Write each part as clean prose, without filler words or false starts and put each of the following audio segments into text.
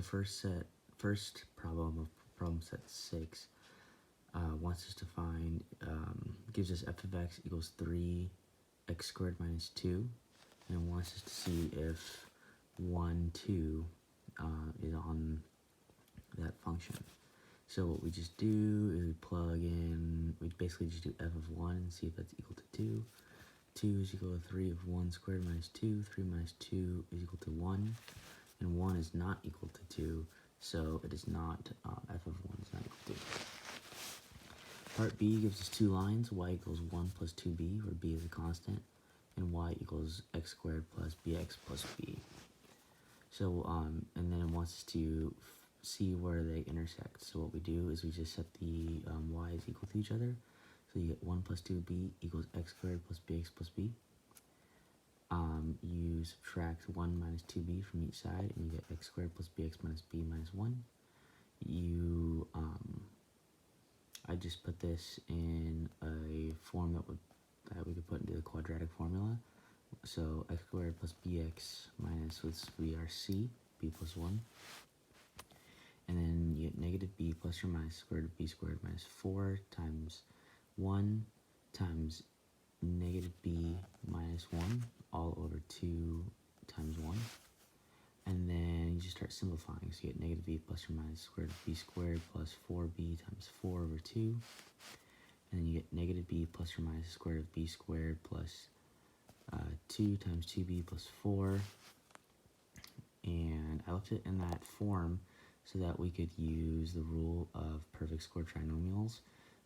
the first problem of problem set 6 wants us to find, gives us f of x equals 3x squared minus 2, and wants us to see if 1, 2 is on that function. So what we just do is we plug in, we basically just do f of 1 and see if that's equal to 2. 2 is equal to 3 of 1 squared minus 2. 3 minus 2 is equal to 1. And 1 is not equal to 2, so it is not, f of 1 is not equal to. Part B gives us two lines, y equals 1 plus 2b, where b is a constant, and y equals x squared plus bx plus b. So, and then it wants us to see where they intersect. So what we do is we just set the y's equal to each other. So you get 1 plus 2b equals x squared plus bx plus b. You subtract 1 minus 2b from each side, and you get x squared plus bx minus b minus 1. I just put this in a form that we could put into the quadratic formula. So x squared plus bx minus, which we are c, b plus 1. And then you get negative b plus or minus square root of b squared minus 4 times 1 times negative b minus 1 all over 2 times 1. And then you just start simplifying. So you get negative b plus or minus square root of b squared plus 4b times 4 over 2. And then you get negative b plus or minus square root of b squared plus 2 times 2b plus 4. And I left it in that form so that we could use the rule of perfect square trinomials,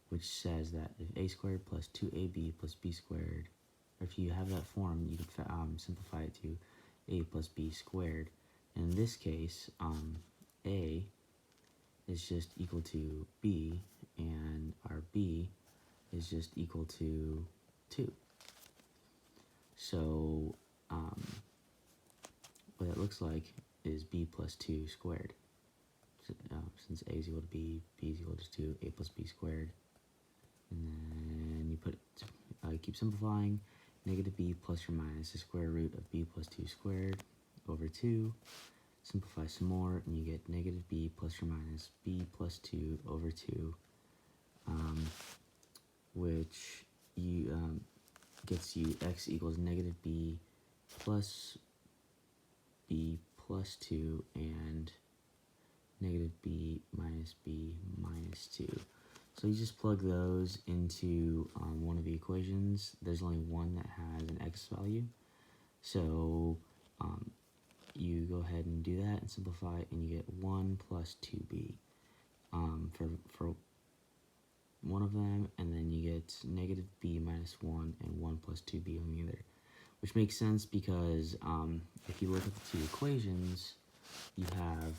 which says that if a squared plus 2ab plus b squared, or if you have that form, you can simplify it to a plus b squared. And in this case, a is just equal to b, and our b is just equal to 2. So what it looks like is b plus 2 squared. Since a is equal to b, b is equal to 2, a plus b squared. And then you keep simplifying. Negative b plus or minus the square root of b plus 2 squared over 2. Simplify some more, and you get negative b plus or minus b plus 2 over 2, which gets you x equals negative b plus 2 and negative b minus 2. So you just plug those into one of the equations. There's only one that has an x value. So you go ahead and do that and simplify, and you get 1 plus 2b for one of them, and then you get negative b minus 1 and 1 plus 2b on the other. Which makes sense because if you look at the two equations, you have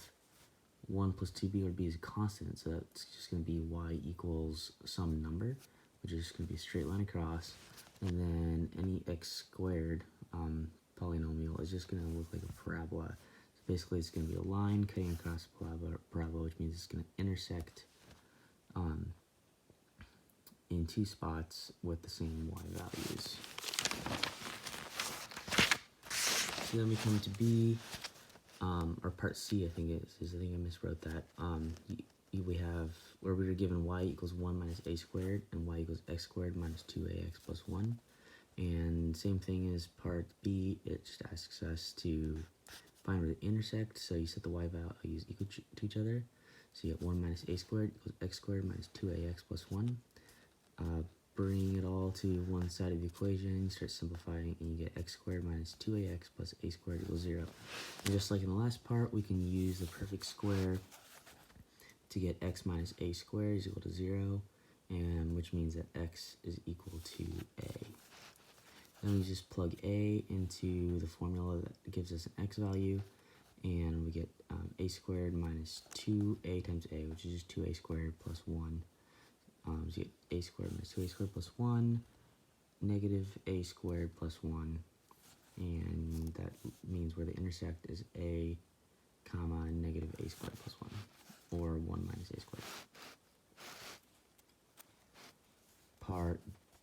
1 plus 2b or b is a constant, so that's just going to be y equals some number, which is just going to be a straight line across, and then any x squared polynomial is just going to look like a parabola. So basically it's going to be a line cutting across a parabola, which means it's going to intersect in two spots with the same y values. So then we come to b, or part C, I think it is. I think I miswrote that. We have where we were given y equals 1 minus a squared and y equals x squared minus 2ax plus 1. And same thing as part B, it just asks us to find where they intersect. So you set the y values equal to each other. So you get 1 minus a squared equals x squared minus 2ax plus 1. Bring it all to one side of the equation, you start simplifying, and you get x squared minus 2ax plus a squared equals 0. And just like in the last part, we can use the perfect square to get x minus a squared is equal to 0, and which means that x is equal to a. Then we just plug a into the formula that gives us an x value, and we get a squared minus 2a times a, which is just 2a squared plus 1. So you get a squared minus 2a squared plus 1, negative a squared plus 1, and that means where they intersect is a comma negative a squared plus 1, or 1 minus a squared. Part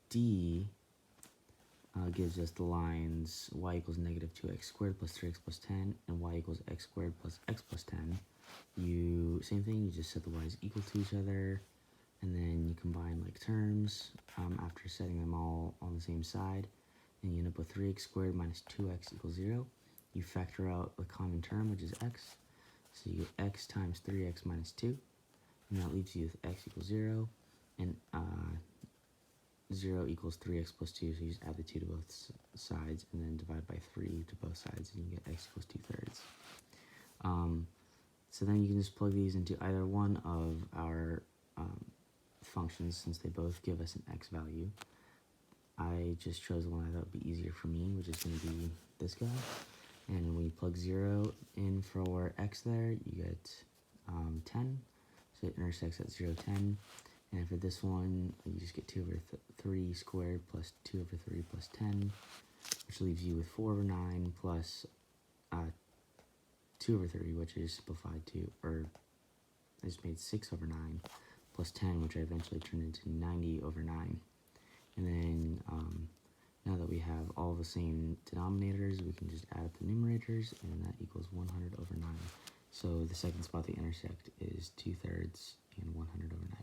D gives us the lines y equals negative 2x squared plus 3x plus 10, and y equals x squared plus x plus 10. same thing, you just set the y's equal to each other, and then you combine like terms after setting them all on the same side, and you end up with 3x squared minus 2x equals 0. You factor out the common term, which is x, so you get x times 3x minus 2, and that leaves you with x equals 0, and 0 equals 3x plus 2, so you just add the 2 to both sides, and then divide by 3 to both sides, and you get x equals 2/3. So then you can just plug these into either one of our functions, since they both give us an x value. I just chose the one I thought would be easier for me, which is going to be this guy. And when you plug 0 in for x there, you get 10, so it intersects at 0, 10. And for this one, you just get 2 over 3 squared plus 2 over 3 plus 10, which leaves you with 4 over 9 plus 2 over 3, which is simplified to, or I just made 6 over 9, plus 10, which I eventually turned into 90 over 9. And then now that we have all the same denominators, we can just add up the numerators, and that equals 100 over 9. So the second spot they intersect is 2/3 and 100 over 9.